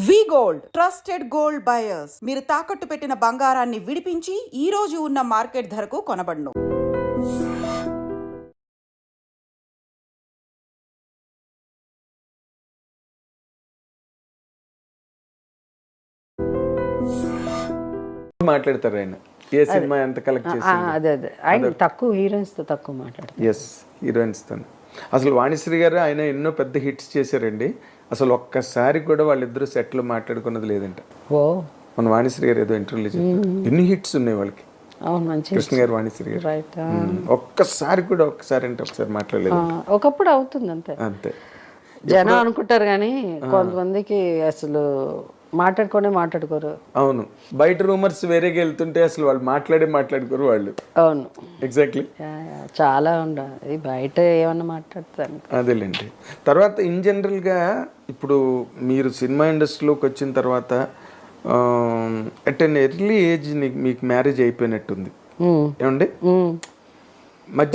వి gold trusted gold buyers. మీరు తాకట్టు పెట్టిన బంగారాన్ని విడిపించి ఈ రోజు ఉన్న మార్కెట్ ధరకు కొనబడును. మాట్లాడతారు ఆయన ఏ సినిమా ఎంత కలెక్ట్ చేసింది అదే ఆయన తక్కువ హీరోయిన్స్ తో తక్కువ మాట్లాడతారు. ఎస్ హీరోయిన్స్ తో అసలు వాణిశ్రీ గారు ఆయన ఎన్నో పెద్ద హిట్స్ చేశారండి. అసలు ఒక్కసారి కూడా వాళ్ళిద్దరూ సెట్లు మాట్లాడుకున్నది లేదంట. ఓ మన వాణిశ్రీ గారు ఏదో ఇంటర్వ్యూలో చెప్పారు ఎన్ని హిట్స్ ఉన్నాయి వాళ్ళకి. అవును మంచి కృష్ణ గారు వాణిశ్రీ గారు రైట్. ఒక్కసారి కూడా ఒక్కసారి అంటే ఒకసారి మాట్లాడలేదు. ఒకప్పుడు అవుతుంది అంతే అంతే జనం అనుకుంటారు కానీ కొంతమందికి అసలు మాట్లాడుకోరు. అవును బయట రూమర్స్ వేరేగా వెళ్తుంటే అసలు వాళ్ళు మాట్లాడుకోరు వాళ్ళు. అవును ఎగ్జాక్ట్లీ చాలా ఉండాలి బయట ఏమన్నా మాట్లాడతాను. అదేలేండి. తర్వాత ఇన్ జనరల్గా ఇప్పుడు మీరు సినిమా ఇండస్ట్రీలోకి వచ్చిన తర్వాత అట్ అన్ ఎర్లీ ఏజ్ మీకు మ్యారేజ్ అయిపోయినట్టుంది ఏమండి?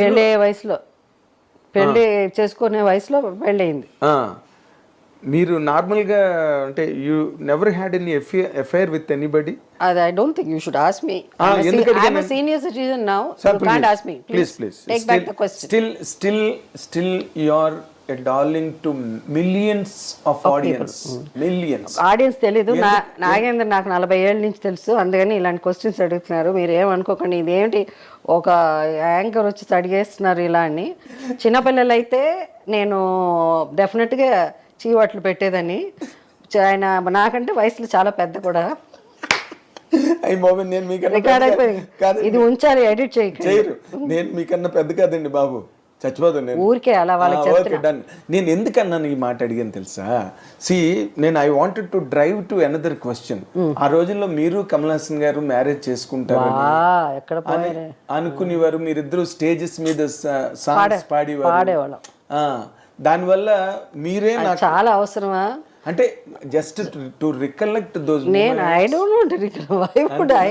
పెళ్ళి వయసులో పెళ్ళి చేసుకునే వయసులో పెళ్ళయింది. మీరు నార్మల్గా అంటే you never had any affair with anybody? అది I don't think you should ask me. I'm a senior citizen now. Sir, you can't ask me. Please. Take back the question. Still you are a darling to millions of audience. Millions. Audience తెలీదు. నాగేంద్ర నాకు 40 ఏళ్ళ నుంచి తెలుసు. అందుకని ఇలాంటి questions అడుగుతున్నారు. మీరు ఏమనుకోకండి ఇదేంటి ఒక యాంకర్ వచ్చి అడిగేస్తున్నారు ఇలా అని. చిన్నపిల్లలు అయితే నేను డెఫినెట్గా చీవట్లు పెట్టేదని. ఆయన నాకంటే వయసులో చాలా పెద్ద కూడా. ఇది ఉంచాలి ఎడిట్ చేయరు. నేను మీకన్నా పెద్ద కాదండి బాబు, చచ్చిపోతాను ఊరికే అలా వాళ్ళకి. నేను ఎందుకన్నాను ఈ మాట అడిగాను తెలుసా? నేను I wanted to drive to another question. ఆ రోజుల్లో మీరు కమల్ హాసన్ గారు మ్యారేజ్ చేసుకుంటారు అనుకునేవారు. మీరిద్దరు స్టేజెస్ మీద సాంగ్స్ పాడేవాళ్ళం. దానివల్ల మీరే నాకు చాలా అవసరమా అంటే జస్ట్ టు రికలెక్ట్ దోస్. నేను I don't want to recollect. Why would I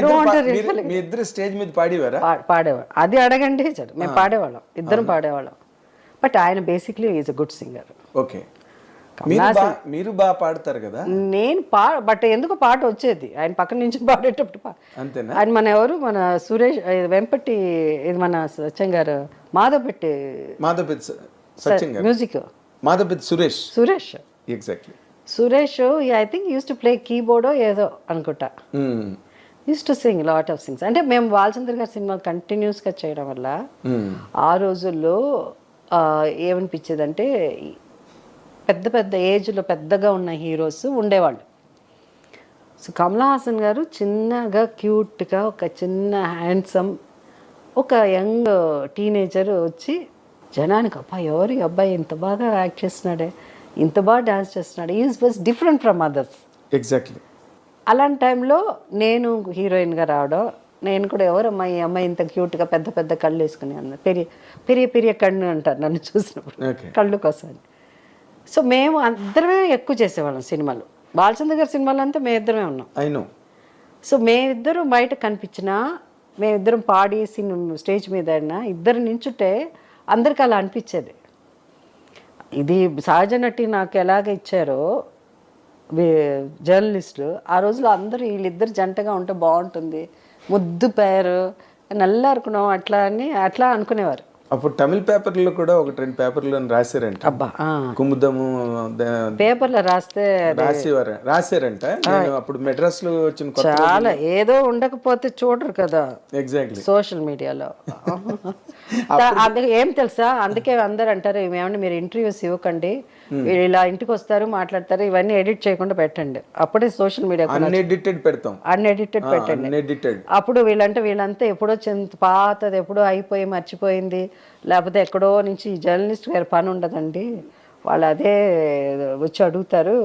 don't want to recollect. మీ ఇద్దరు స్టేజ్ మీద పాడేవారా? పాడేవాడు. అది అడగండి సార్. మేము పాడేవాళ్ళం, ఇద్దరం పాడేవాళ్ళం. బట్ ఆయన basically is a good singer. Okay మీరు బాగా పాడతారు కదా. నేను బట్ ఎందుకు పాట వచ్చేది ఆయన పక్కన నుంచి పాడేటప్పుడు. అంతేనా? ఆయన మన సురేష్ వెంపటి ఇది మన సత్యం గారు Madhavapeddi music Suresh exactly Suresh I think uses to play keyboard ఏదో అనుకుంటా. Uses to sing lot of sings. అంటే మేము బాలచంద్ర గారి సినిమా కంటిన్యూస్గా చేయడం వల్ల ఆ రోజుల్లో ఏమనిపించేది అంటే పెద్ద పెద్ద ఏజ్లో పెద్దగా ఉన్న హీరోస్ ఉండేవాళ్ళు. సో కమల్ హాసన్ గారు చిన్నగా క్యూట్గా ఒక చిన్న హ్యాండ్సమ్ ఒక యంగ్ టీనేజర్ వచ్చి జనానికి అబ్బా ఎవరి అబ్బాయి ఇంత బాగా యాక్ట్ చేస్తున్నాడే, ఇంత బాగా డాన్స్ చేస్తున్నాడు, is was different from others. Exactly. అలాంటి టైంలో నేను హీరోయిన్గా రావడం, నేను కూడా ఎవరమ్మా ఈ అమ్మాయి ఇంత క్యూట్గా పెద్ద పెద్ద కళ్ళు వేసుకుని అన్న పెరియ కళ్ళు అంటారు నన్ను చూసినప్పుడు కళ్ళు కోసం. సో మేము అందరమే ఎక్కువ చేసేవాళ్ళం సినిమాలు. బాలచంద్ర గారి సినిమాలు అంతా మేమిద్దరమే ఉన్నాం. సో మేమిద్దరం బయట కనిపించినా మేమిద్దరం పాడి స్టేజ్ మీద అయినా ఇద్దరు నించుంటే అందరికి అలా అనిపించేది. ఇది సహజ నటి నాకు ఎలాగ ఇచ్చారో జర్నలిస్టులు ఆ రోజులో అందరూ వీళ్ళిద్దరు జంటగా ఉంటే బాగుంటుంది, ముద్దు పేరు నల్లారుకున్నాం అట్లా అనుకునేవారు. అప్పుడు తమిళ పేపర్లో కూడా 1-2 పేపర్లో రాశారంట. అబ్బా కుముదము పేపర్లో రాశారంట. అప్పుడు మెడ్రాస్ లో వచ్చిన చాలా ఏదో ఉండకపోతే చూడరు కదా. ఎగ్జాక్ట్లీ సోషల్ మీడియాలో అందుకే ఏం తెలుసా, అందుకే అందరు అంటారు ఏమంటే మీరు ఇంటర్వ్యూస్ ఇవ్వకండి, ఇలా ఇంటికి వస్తారు మాట్లాడతారు, ఇవన్నీ ఎడిట్ చేయకుండా పెట్టండి. అప్పుడే సోషల్ మీడియా అన్ఎడిటెడ్ పెట్టండి. అప్పుడు వీళ్ళంతా ఎప్పుడో పాతది ఎప్పుడో అయిపోయి మర్చిపోయింది, లేకపోతే ఎక్కడో నుంచి జర్నలిస్ట్ గారి పని ఉండదండి, వాళ్ళు అదే వచ్చి అడుగుతారు.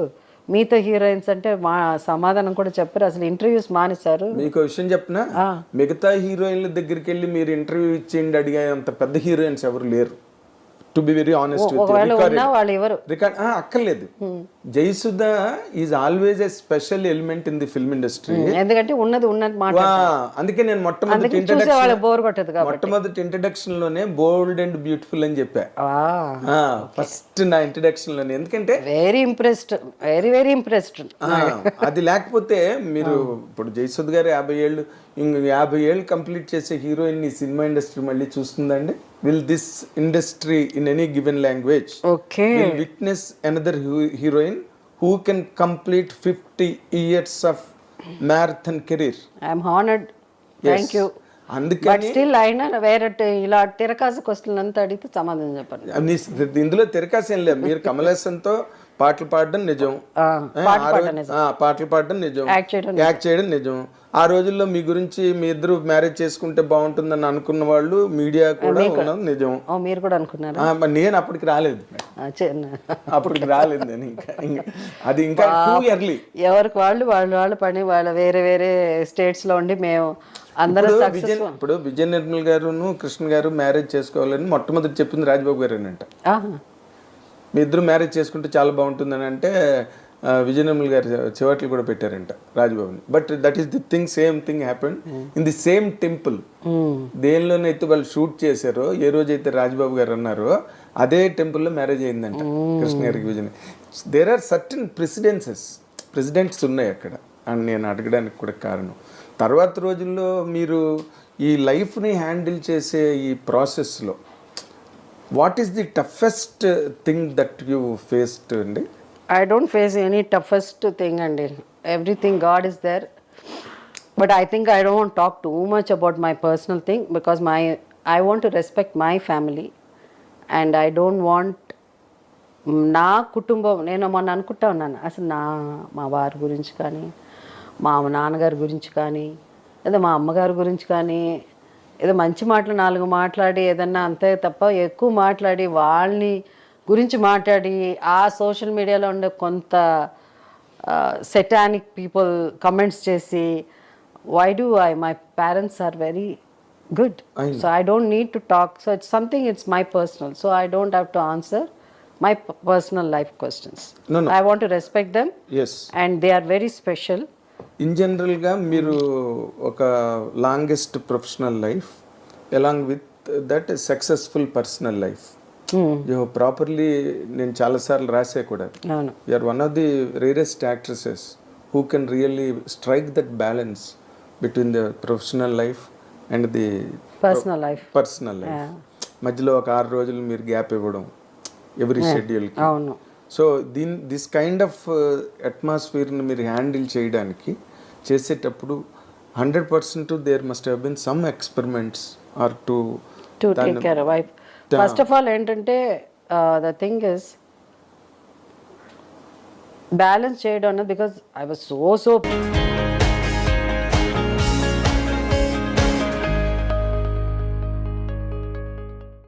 మీతో హీరోయిన్స్ అంటే మా సమాధానం కూడా చెప్పారు, అసలు ఇంటర్వ్యూస్ మానేశారు. మీకు విషయం చెప్పిన మిగతా హీరోయిన్ల దగ్గరికి వెళ్ళి మీరు ఇంటర్వ్యూ ఇచ్చేయండి అడిగే అంత పెద్ద హీరోయిన్స్ ఎవరు లేరు. టు బి వెరీ ఆనెస్ట్ ఒకవేళ ఉన్నా వాళ్ళు ఎవరు రికార్డ్ అక్కర్లేదు. Jayasudha is always a special element in the film industry. ఎందుకంటే ఉన్నది ఉన్నది మాట అందుకే నేను మొట్టమొదటి ఇంట్రడక్షన్ లోనే బోల్డ్ అండ్ బ్యూటిఫుల్ అని చెప్పా ఫస్ట్ నా ఇంట్రడక్షన్ లోనే. ఎందుకంటే very impressed, very very impressed. అది లేకపోతే మీరు ఇప్పుడు జయసుధ్ గారు 50 ఏళ్ళు 50 ఏళ్ళు కంప్లీట్ చేసే హీరోయిన్ ఈ సినిమా ఇండస్ట్రీ మళ్ళీ చూస్తుందండి. Will this industry in any given language will witness another heroine who can complete 50 years of marathon career? I am honored. Thank you. But still అయినా వేరే ఇలా తిరకాసు క్వశ్చన్ అంతా అడిగితే సమాధానం చెప్పండి. ఇందులో తిరకాసు ఏం లేదు. మీరు కమలేసన్తో పాటలు పాడడం నిజం, పాటలు పాడడం నిజం, యాక్ట్ చేయడం నిజం. ఆ రోజుల్లో మీ గురించి మీ ఇద్దరు మ్యారేజ్ చేసుకుంటే బాగుంటుందని అనుకున్న వాళ్ళు మీడియా కూడా ఉన్నది నిజం. మీరు కూడా అనుకున్నారు? నేను అప్పటికి రాలేదు, అప్పటికి రాలేదు నేను. అది ఇంకా టూ ఇయర్లీ. ఎవరికి వాళ్ళు పని వాళ్ళ వేరే వేరే స్టేట్స్ లో ఉండి మేము అందరూ ఇప్పుడు విజయ నిర్మల్ గారును కృష్ణ గారు మ్యారేజ్ చేసుకోవాలని మొట్టమొదటి చెప్పింది రాజ్బాబు గారేనంట. మీ ఇద్దరు మ్యారేజ్ చేసుకుంటే చాలా బాగుంటుందని అంటే విజయ నిర్మల్ గారు చివట్లు కూడా పెట్టారంట రాజ్బాబుని. But that is the thing, same thing happened in the same temple. దేనిలోనైతే వాళ్ళు షూట్ చేశారో, ఏ రోజైతే రాజ్బాబు గారు అన్నారో అదే టెంపుల్లో మ్యారేజ్ అయిందంట కృష్ణ గారికి Vijay. There are certain precedents ఉన్నాయి అక్కడ అని నేను అడగడానికి కూడా కారణం. తర్వాత రోజుల్లో మీరు ఈ లైఫ్ని హ్యాండిల్ చేసే ఈ ప్రాసెస్లో what is the toughest thing that you faced అండి? I don't face any toughest thing, and everything God is there. But I think I don't want to talk too much about my personal thing because I want to respect my family, and I don't want నా కుటుంబం. నేను మొన్న అనుకుంటా ఉన్నాను అసలు మా వారి గురించి కానీ, మా నాన్నగారి గురించి కానీ, లేదా మా అమ్మగారి గురించి కానీ ఏదో మంచి మాటలు 4 మాట్లాడి ఏదన్నా అంతే తప్ప ఎక్కువ మాట్లాడి వాళ్ళని గురించి మాట్లాడి ఆ సోషల్ మీడియాలో ఉండే కొంత సెటానిక్ పీపుల్ కమెంట్స్ చేసి why do my parents are very good, so I don't need to talk. So it's something, it's my personal, so I don't have to answer my personal life questions. I want to respect them and they are very special. In జనరల్గా మీరు ఒక longest professional life along with that successful personal life properly నేను చాలాసార్లు రాసే కూడా you're one of the rarest actresses who can really strike that balance between the professional life and the personal life. మధ్యలో ఒక 6 రోజులు మీరు గ్యాప్ ఇవ్వడం every షెడ్యూల్కి. సో దిస్ కైండ్ ఆఫ్ అట్మాస్ఫియర్ని మీరు హ్యాండిల్ చేయడానికి చేసేటప్పుడు 100% there must have been some experiments or to take care of wife. First of all ఏంటంటే ద థింగ్ ఇస్ బ్యాలెన్స్ చేయడం అన్నది, బికాజ్ ఐ వాజ్ సో